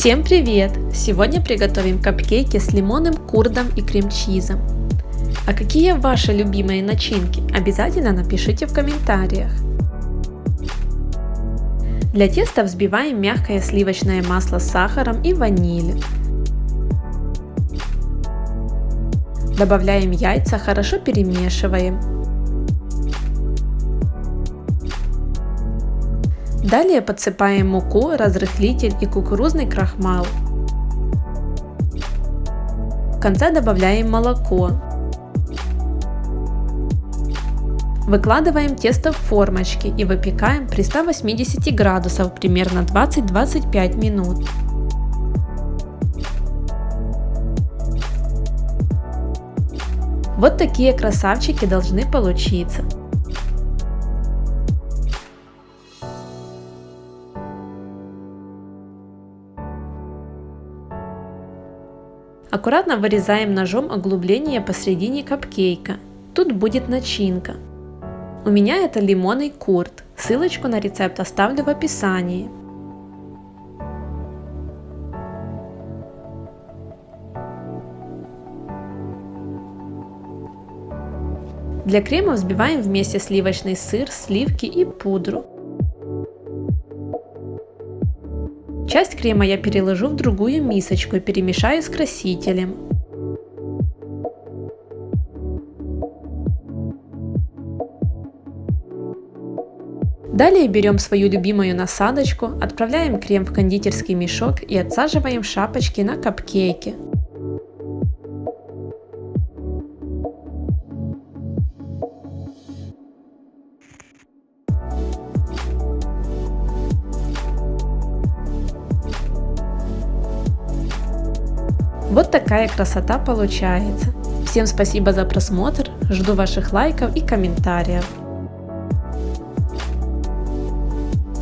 Всем привет! Сегодня приготовим капкейки с лимонным курдом и крем-чизом. А какие ваши любимые начинки? Обязательно напишите в комментариях. Для теста взбиваем мягкое сливочное масло с сахаром и ванилью. Добавляем яйца, хорошо перемешиваем. Далее подсыпаем муку, разрыхлитель и кукурузный крахмал. В конце добавляем молоко. Выкладываем тесто в формочки и выпекаем при 180 градусах примерно 20-25 минут. Вот такие красавчики должны получиться. Аккуратно вырезаем ножом углубление посередине капкейка. Тут будет начинка. У меня это лимонный курд. Ссылочку на рецепт оставлю в описании. Для крема взбиваем вместе сливочный сыр, сливки и пудру. Часть крема я переложу в другую мисочку и перемешаю с красителем. Далее берем свою любимую насадочку, отправляем крем в кондитерский мешок и отсаживаем шапочки на капкейки. Вот такая красота получается. Всем спасибо за просмотр, жду ваших лайков и комментариев.